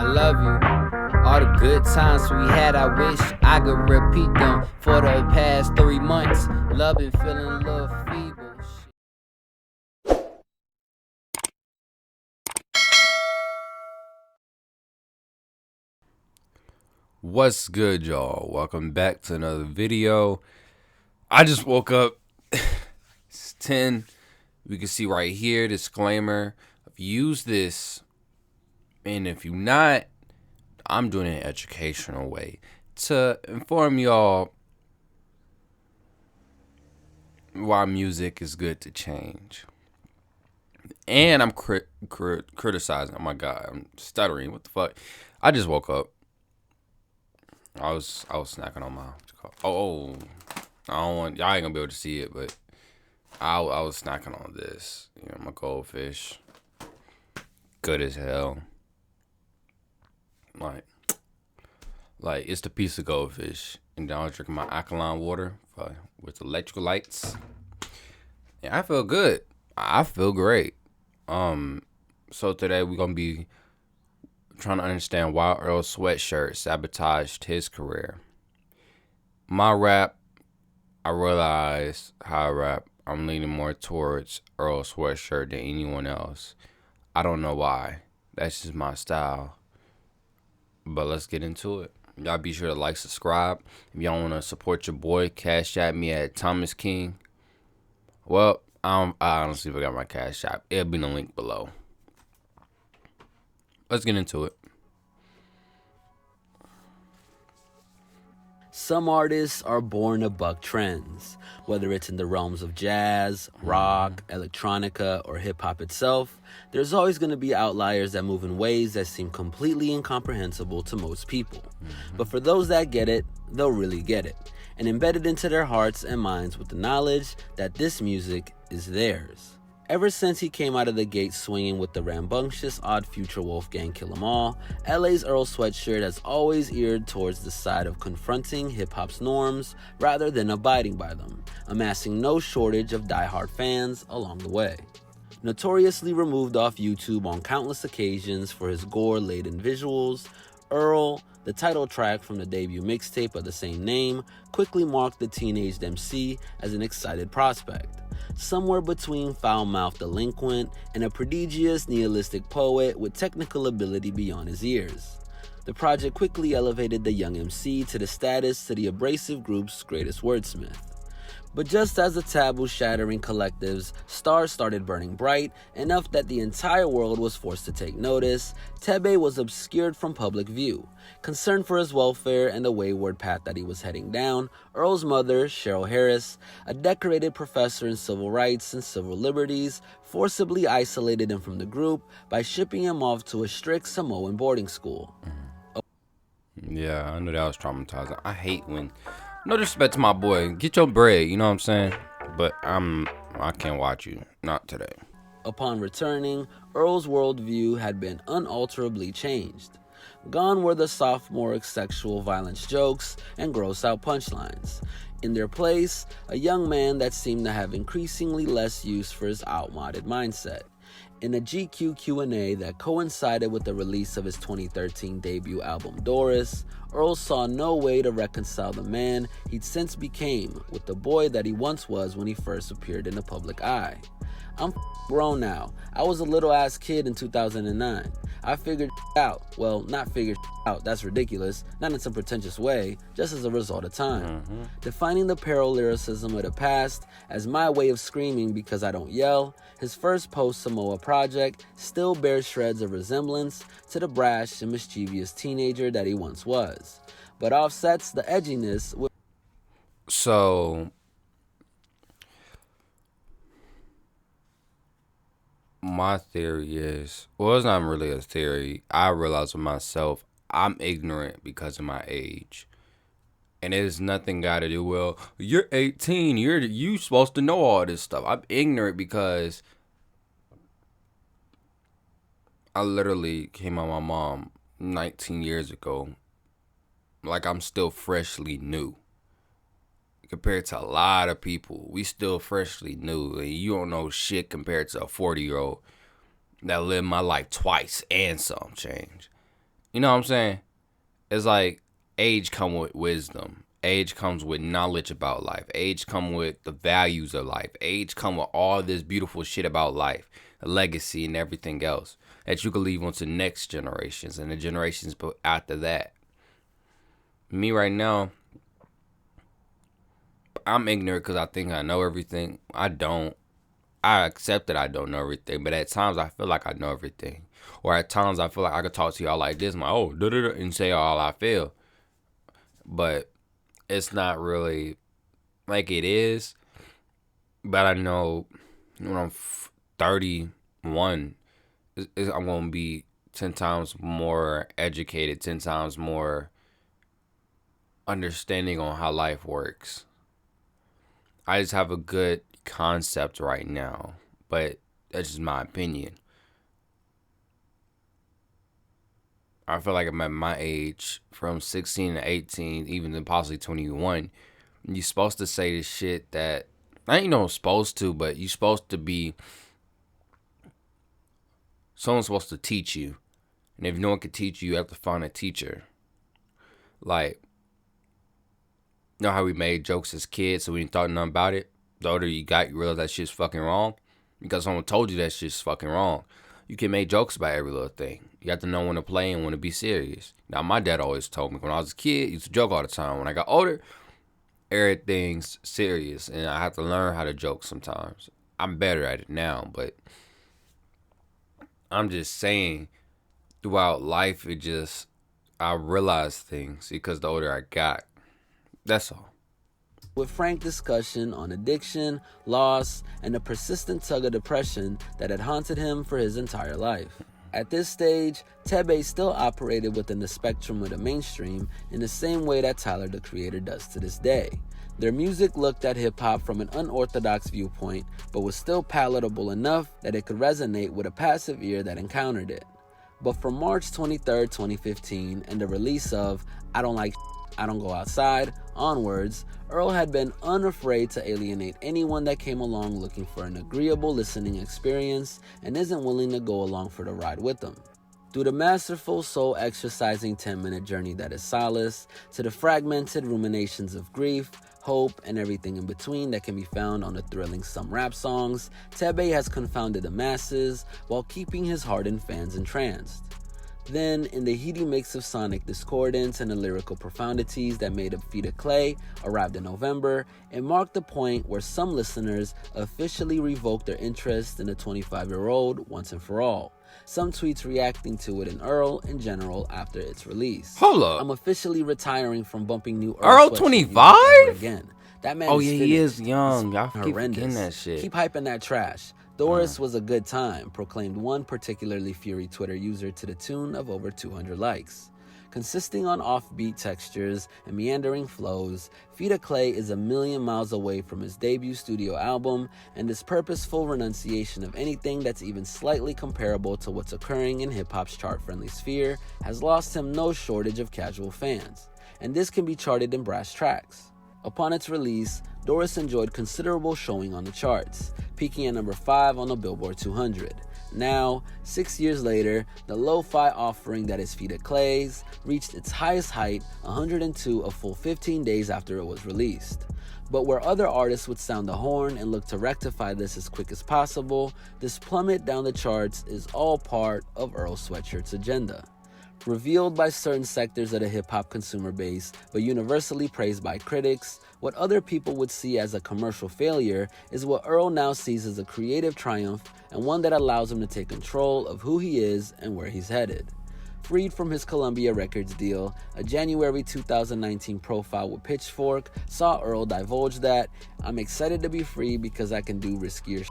love you. All the good times we had, I wish I could repeat them for the past 3 months. Love and feeling a little feeble. What's good, y'all? Welcome back to another video. I just woke up. It's 10. We can see right here, disclaimer. If you use this, and if you're not, I'm doing it in an educational way to inform y'all why music is good to change. And I'm criticizing. Oh my God, I'm stuttering. What the fuck? I just woke up. I was snacking on my. I don't want y'all ain't gonna be able to see it, but I was snacking on this. You know, my goldfish, good as hell. Like it's the piece of goldfish, and then I was drinking my alkaline water with electrolytes. And I feel good. I feel great. So today we're gonna be trying to understand why Earl Sweatshirt sabotaged his career. My rap, I realize how I rap, I'm leaning more towards Earl Sweatshirt than anyone else. I don't know why. That's just my style. But let's get into it. Y'all be sure to like, subscribe. If y'all want to support your boy, cash at me at Thomas King. Well, I honestly forgot my cash app. It'll be in the link below. Let's get into it. Some artists are born to buck trends, whether it's in the realms of jazz, rock, electronica, or hip-hop itself. There's always going to be outliers that move in ways that seem completely incomprehensible to most people. But for those that get it, they'll really get it, and embedded into their hearts and minds with the knowledge that this music is theirs. Ever since he came out of the gate swinging with the rambunctious Odd Future Wolfgang Kill 'Em All, LA's Earl Sweatshirt has always eared towards the side of confronting hip-hop's norms rather than abiding by them, amassing no shortage of die-hard fans along the way. Notoriously removed off YouTube on countless occasions for his gore-laden visuals, Earl, the title track from the debut mixtape of the same name, quickly marked the teenaged MC as an excited prospect. Somewhere between foul-mouthed delinquent and a prodigious nihilistic poet with technical ability beyond his years. The project quickly elevated the young MC to the status to the abrasive group's greatest wordsmith. But just as the taboo-shattering collective's stars started burning bright, enough that the entire world was forced to take notice, Tebe was obscured from public view. Concerned for his welfare and the wayward path that he was heading down, Earl's mother, Cheryl Harris, a decorated professor in civil rights and civil liberties, forcibly isolated him from the group by shipping him off to a strict Samoan boarding school. Yeah, I knew that was traumatizing. I hate when, no disrespect to my boy, get your bread, you know what I'm saying? But I can't watch you, not today. Upon returning, Earl's worldview had been unalterably changed. Gone were the sophomoric sexual violence jokes and gross-out punchlines. In their place, a young man that seemed to have increasingly less use for his outmoded mindset. In a GQ Q&A that coincided with the release of his 2013 debut album Doris, Earl saw no way to reconcile the man he'd since became with the boy that he once was when he first appeared in the public eye. I'm grown now. I was a little ass kid in 2009. I figured out. Well, not figured out, that's ridiculous. Not in some pretentious way, just as a result of time. Defining the peril lyricism of the past as my way of screaming because I don't yell, his first post-Samoa project still bears shreds of resemblance to the brash and mischievous teenager that he once was, but offsets the edginess with. So, my theory is, well, it's not really a theory. I realize with myself, I'm ignorant because of my age. And it has nothing got to do, well, you're 18, you supposed to know all this stuff. I'm ignorant because I literally came out of my mom 19 years ago. Like, I'm still freshly new. Compared to a lot of people, we still freshly new. And you don't know shit compared to a 40-year-old that lived my life twice and some change. You know what I'm saying? It's like age comes with wisdom. Age comes with knowledge about life. Age comes with the values of life. Age comes with all this beautiful shit about life, the legacy and everything else that you can leave on to next generations and the generations after that. Me right now, I'm ignorant because I think I know everything. I don't. I accept that I don't know everything, but at times I feel like I know everything. Or at times I feel like I could talk to y'all like this, like, oh, da-da-da, and say all I feel. But it's not really like it is. But I know when I'm 31, I'm going to be 10 times more educated, 10 times more understanding on how life works. I just have a good concept right now, but that's just my opinion. I feel like I'm at my age, from 16 to 18, even then possibly 21, you're supposed to say this shit that, I ain't no supposed to, but you're supposed to be, someone's supposed to teach you. And if no one can teach you, you have to find a teacher. Like, you know how we made jokes as kids, so we didn't thought nothing about it? The older you got, you realize that shit's fucking wrong. Because someone told you that shit's fucking wrong. You can make jokes about every little thing. You have to know when to play and when to be serious. Now, my dad always told me when I was a kid, I used to joke all the time. When I got older, everything's serious. And I have to learn how to joke sometimes. I'm better at it now, but I'm just saying, throughout life, I realized things because the older I got. That's all. With frank discussion on addiction, loss, and the persistent tug of depression that had haunted him for his entire life. At this stage, Tebe still operated within the spectrum of the mainstream in the same way that Tyler, the Creator, does to this day. Their music looked at hip-hop from an unorthodox viewpoint, but was still palatable enough that it could resonate with a passive ear that encountered it. But from March 23, 2015, and the release of I Don't Like I Don't Go Outside onwards, Earl had been unafraid to alienate anyone that came along looking for an agreeable listening experience and isn't willing to go along for the ride with them. Through the masterful soul-exercising 10-minute journey that is Solace, to the fragmented ruminations of grief, hope, and everything in between that can be found on the thrilling Some Rap songs, Tebe has confounded the masses while keeping his hardened fans entranced. Then, in the heady mix of sonic discordance and the lyrical profundities that made up Feet of Clay arrived in November, it marked the point where some listeners officially revoked their interest in the 25-year-old once and for all. Some tweets reacting to it and Earl in general after its release. Hold up. I'm officially retiring from bumping new Earl Sweatshirt 25? again. That man Oh, is yeah, finished. he is young. Y'all keep Horrendous. forgetting that shit. Keep hyping that trash. Doris was a good time, proclaimed one particularly fury Twitter user to the tune of over 200 likes. Consisting on offbeat textures and meandering flows, Feet of Clay is a million miles away from his debut studio album, and his purposeful renunciation of anything that's even slightly comparable to what's occurring in hip-hop's chart-friendly sphere has lost him no shortage of casual fans, and this can be charted in brass tracks. Upon its release, Doris enjoyed considerable showing on the charts, peaking at number 5 on the Billboard 200. Now, 6 years later, the lo-fi offering that is Feet of Clay's reached its highest height 102 a full 15 days after it was released. But where other artists would sound the horn and look to rectify this as quick as possible, this plummet down the charts is all part of Earl Sweatshirt's agenda. Revealed by certain sectors of the hip-hop consumer base, but universally praised by critics, what other people would see as a commercial failure is what Earl now sees as a creative triumph and one that allows him to take control of who he is and where he's headed. Freed from his Columbia Records deal, a January 2019 profile with Pitchfork saw Earl divulge that, "I'm excited to be free because I can do riskier shit."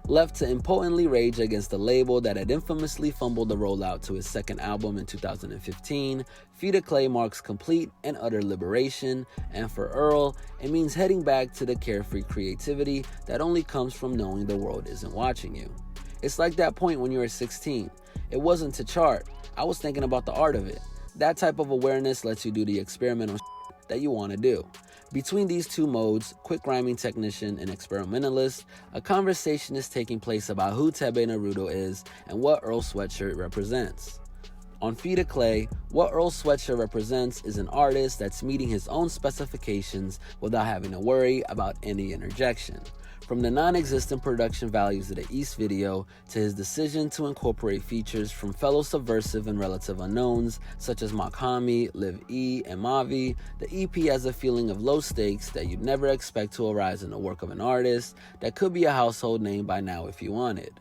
Left to impotently rage against the label that had infamously fumbled the rollout to his second album in 2015, Feet of Clay marks complete and utter liberation, and for Earl, it means heading back to the carefree creativity that only comes from knowing the world isn't watching you. It's like that point when you were 16. It wasn't to chart, I was thinking about the art of it. That type of awareness lets you do the experimental that you want to do. Between these two modes, quick rhyming technician and experimentalist, a conversation is taking place about who Tebe Naruto is and what Earl Sweatshirt represents. On Feet of Clay, what Earl Sweatshirt represents is an artist that's meeting his own specifications without having to worry about any interjection. From the non-existent production values of the East video to his decision to incorporate features from fellow subversive and relative unknowns such as Makhami, Liv E, and Mavi, the EP has a feeling of low stakes that you'd never expect to arise in the work of an artist that could be a household name by now if you wanted.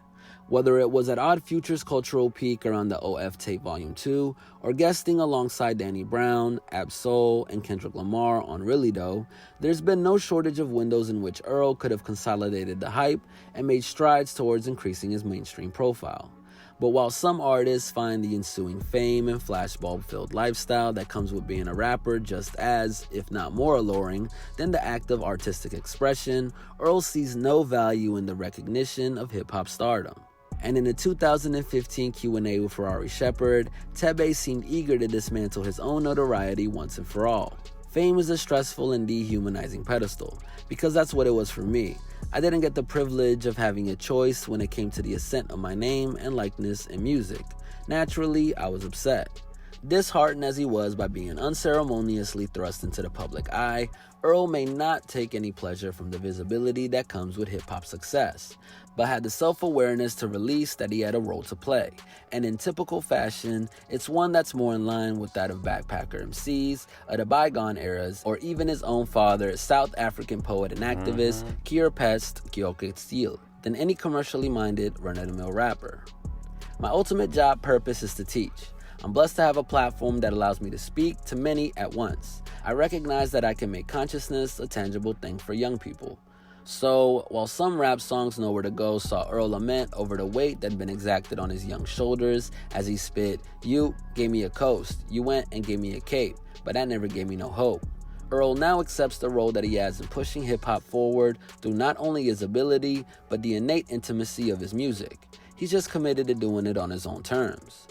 Whether it was at Odd Future's cultural peak around the OF Tape Volume 2, or guesting alongside Danny Brown, Ab-Soul, and Kendrick Lamar on Really Though, there's been no shortage of windows in which Earl could have consolidated the hype and made strides towards increasing his mainstream profile. But while some artists find the ensuing fame and flashbulb-filled lifestyle that comes with being a rapper just as, if not more alluring, than the act of artistic expression, Earl sees no value in the recognition of hip-hop stardom. And in the 2015 Q&A with Ferrari Shepherd, Tebe seemed eager to dismantle his own notoriety once and for all. Fame is a stressful and dehumanizing pedestal, because that's what it was for me. I didn't get the privilege of having a choice when it came to the ascent of my name and likeness in music. Naturally, I was upset. Disheartened as he was by being unceremoniously thrust into the public eye, Earl may not take any pleasure from the visibility that comes with hip-hop success, but had the self-awareness to release that he had a role to play. And in typical fashion, it's one that's more in line with that of backpacker MCs of the bygone eras, or even his own father, South African poet and activist Kier Pest Gyoketstil, than any commercially minded run-of-the-mill rapper. My ultimate job purpose is to teach. I'm blessed to have a platform that allows me to speak to many at once. I recognize that I can make consciousness a tangible thing for young people. So, while some rap songs Nowhere to Go saw Earl lament over the weight that had been exacted on his young shoulders as he spit, "You gave me a coast, you went and gave me a cape, but that never gave me no hope," Earl now accepts the role that he has in pushing hip-hop forward through not only his ability, but the innate intimacy of his music. He's just committed to doing it on his own terms.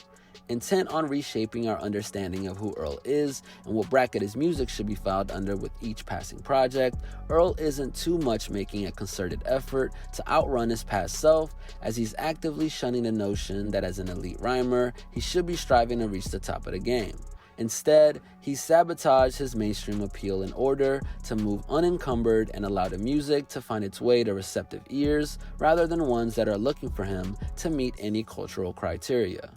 Intent on reshaping our understanding of who Earl is and what bracket his music should be filed under with each passing project, Earl isn't too much making a concerted effort to outrun his past self, as he's actively shunning the notion that as an elite rhymer, he should be striving to reach the top of the game. Instead, he sabotaged his mainstream appeal in order to move unencumbered and allow the music to find its way to receptive ears rather than ones that are looking for him to meet any cultural criteria.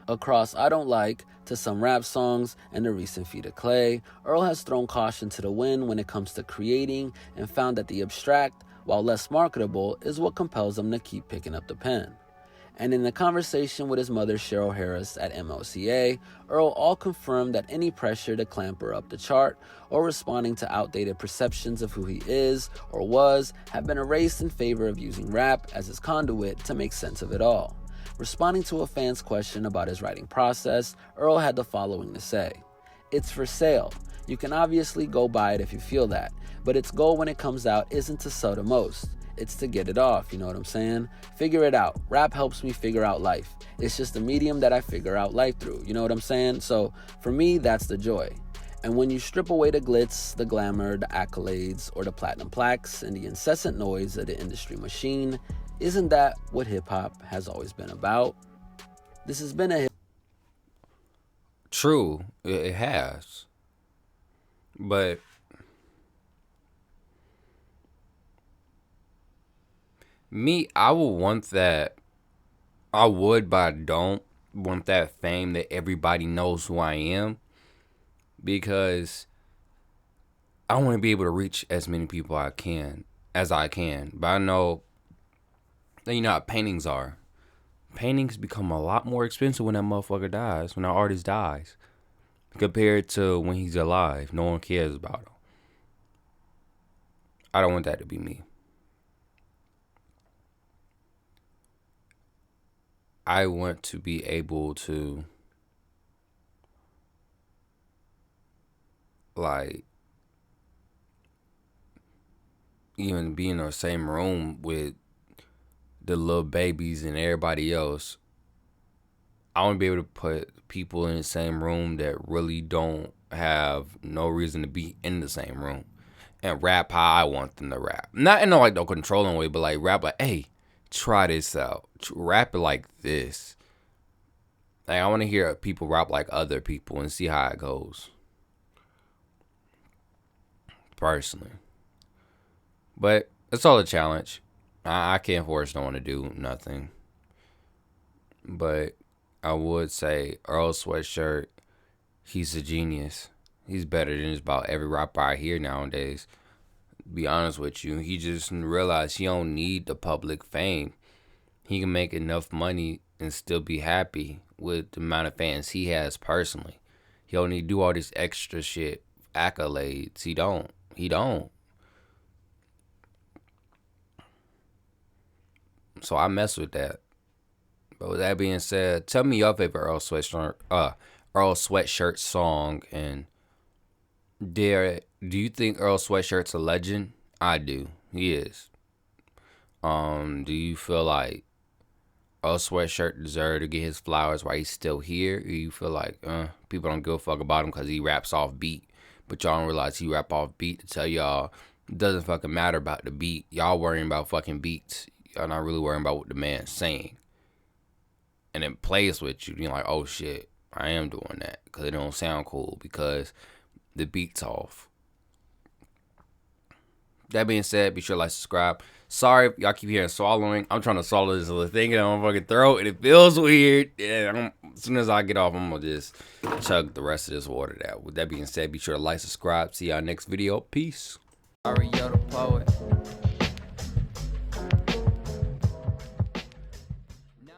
Across I Don't Like to some rap songs and the recent Feet of Clay, Earl has thrown caution to the wind when it comes to creating and found that the abstract, while less marketable, is what compels him to keep picking up the pen. And in the conversation with his mother Cheryl Harris at MLCA, Earl all confirmed that any pressure to clamber up the chart or responding to outdated perceptions of who he is or was have been erased in favor of using rap as his conduit to make sense of it all. Responding to a fan's question about his writing process, Earl had the following to say: "It's for sale. You can obviously go buy it if you feel that, but its goal when it comes out isn't to sell the most. It's to get it off, you know what I'm saying? Figure it out. Rap helps me figure out life. It's just a medium that I figure out life through, you know what I'm saying? So for me, that's the joy. And when you strip away the glitz, the glamour, the accolades, or the platinum plaques, and the incessant noise of the industry machine, isn't that what hip-hop has always been about?" This has been a True, it has. But me, I would want that. I would, but I don't want that fame that everybody knows who I am, because I want to be able to reach as many people as I can. But I know that, you know how paintings are. Paintings become a lot more expensive when that motherfucker dies, when that artist dies, compared to when he's alive. No one cares about him. I don't want that to be me. I want to be able to, like, even be in the same room with the little babies and everybody else. I want to be able to put people in the same room that really don't have no reason to be in the same room and rap how I want them to rap. Not in no controlling way, but like rap like, hey, try this out. Rap it like this. Like, I want to hear people rap like other people and see how it goes. Personally. But it's all a challenge. I can't force no one to do nothing. But I would say Earl Sweatshirt, he's a genius. He's better than just about every rapper I hear nowadays. To be honest with you, he just realized he don't need the public fame. He can make enough money and still be happy with the amount of fans he has personally. He don't need to do all this extra shit, accolades. He don't. So I mess with that. But with that being said, tell me your favorite Earl Sweatshirt song, and do you think Earl Sweatshirt's a legend? I do. He is. Do you feel like Earl Sweatshirt deserve to get his flowers while he's still here? Or you feel like people don't give a fuck about him because he raps off beat, but y'all don't realize he rap off beat to tell y'all it doesn't fucking matter about the beat. Y'all worrying about fucking beats. Y'all not really worrying about what the man's saying. And it plays with you. You're like, oh shit, I am doing that because it don't sound cool because the beat's off. That being said, be sure to like, subscribe. Sorry if y'all keep hearing swallowing. I'm trying to swallow this little thing in my fucking throat, and it feels weird. And as soon as I get off, I'm going to just chug the rest of this water out. With that being said, be sure to like, subscribe. See y'all next video. Peace. Mario the poet.